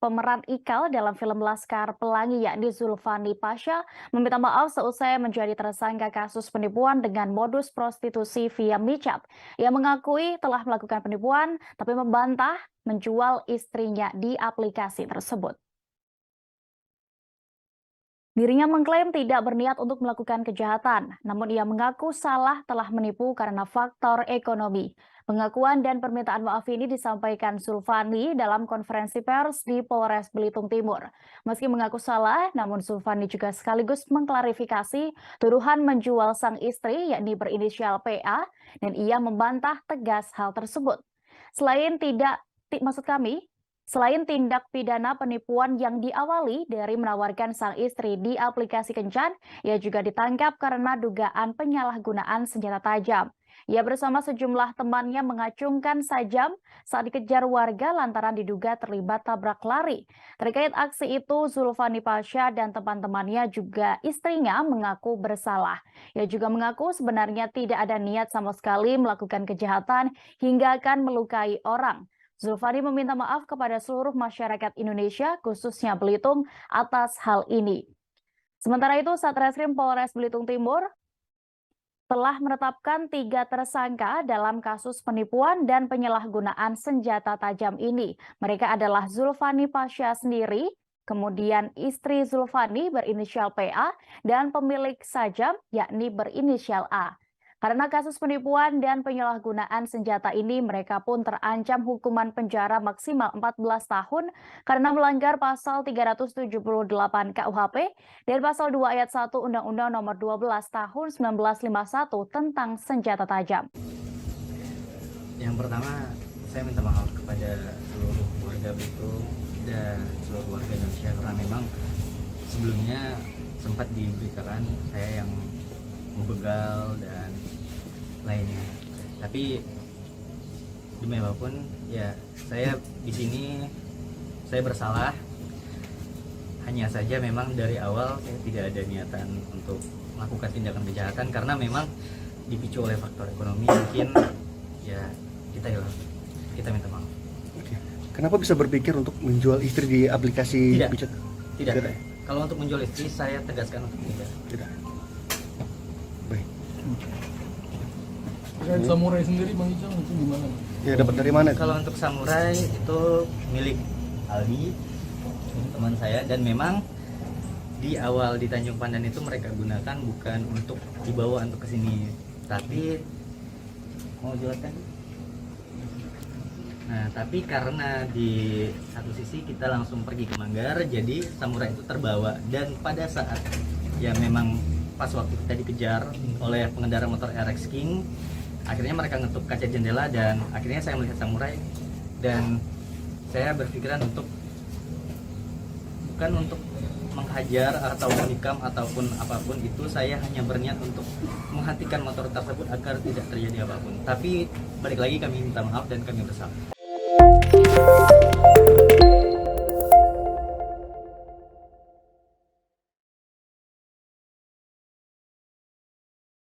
pemeran Ikal dalam film Laskar Pelangi yakni Zulfani Pasha meminta maaf seusai menjadi tersangka kasus penipuan dengan modus prostitusi via micet. Ia mengakui telah melakukan penipuan tapi membantah menjual istrinya di aplikasi tersebut. Dirinya mengklaim tidak berniat untuk melakukan kejahatan, namun ia mengaku salah telah menipu karena faktor ekonomi. Pengakuan dan permintaan maaf ini disampaikan Zulfani dalam konferensi pers di Polres Belitung Timur. Meski mengaku salah, namun Zulfani juga sekaligus mengklarifikasi tuduhan menjual sang istri yakni berinisial PA dan ia membantah tegas hal tersebut. Selain tindak pidana penipuan yang diawali dari menawarkan sang istri di aplikasi kencan, ia juga ditangkap karena dugaan penyalahgunaan senjata tajam. Ia bersama sejumlah temannya mengacungkan sajam saat dikejar warga lantaran diduga terlibat tabrak lari. Terkait aksi itu, Zulfani Pasha dan teman-temannya juga istrinya mengaku bersalah. Ia juga mengaku sebenarnya tidak ada niat sama sekali melakukan kejahatan hingga akan melukai orang. Zulfani meminta maaf kepada seluruh masyarakat Indonesia, khususnya Belitung, atas hal ini. Sementara itu, Satreskrim Polres Belitung Timur telah menetapkan 3 tersangka dalam kasus penipuan dan penyalahgunaan senjata tajam ini. Mereka adalah Zulfani Pasha sendiri, kemudian istri Zulfani berinisial PA, dan pemilik sajam yakni berinisial A. Karena kasus penipuan dan penyalahgunaan senjata ini, mereka pun terancam hukuman penjara maksimal 14 tahun karena melanggar pasal 378 KUHP dan pasal 2 ayat 1 Undang-Undang Nomor 12 Tahun 1951 tentang senjata tajam. Yang pertama, saya minta maaf kepada seluruh warga Belitung dan seluruh warga Indonesia karena memang sebelumnya sempat diberitakan saya yang membegal dan lainnya. Tapi demi apapun ya saya di sini saya bersalah. Hanya saja memang dari awal saya tidak ada niatan untuk melakukan tindakan kejahatan karena memang dipicu oleh faktor ekonomi mungkin ya kita minta maaf. Oke. Kenapa bisa berpikir untuk menjual istri di aplikasi micet? Tidak. Kalau untuk menjual istri saya tegaskan untuk tidak. Tidak. Baik. Samurai sendiri Bang Ijang itu gimana? Ya dapat dari mana? Kalau untuk samurai itu milik Aldi, teman saya, dan memang di awal di Tanjung Pandan itu mereka gunakan bukan untuk dibawa untuk ke sini, tapi mau jelaskan. Nah, tapi karena di satu sisi kita langsung pergi ke Manggar, jadi samurai itu terbawa dan pada saat ya memang pas waktu kita dikejar oleh pengendara motor RX King, akhirnya mereka ngetuk kaca jendela dan akhirnya saya melihat samurai dan saya berpikiran untuk bukan untuk menghajar atau menikam ataupun apapun itu, saya hanya berniat untuk menghentikan motor tersebut agar tidak terjadi apapun. Tapi balik lagi kami minta maaf dan kami bersalah.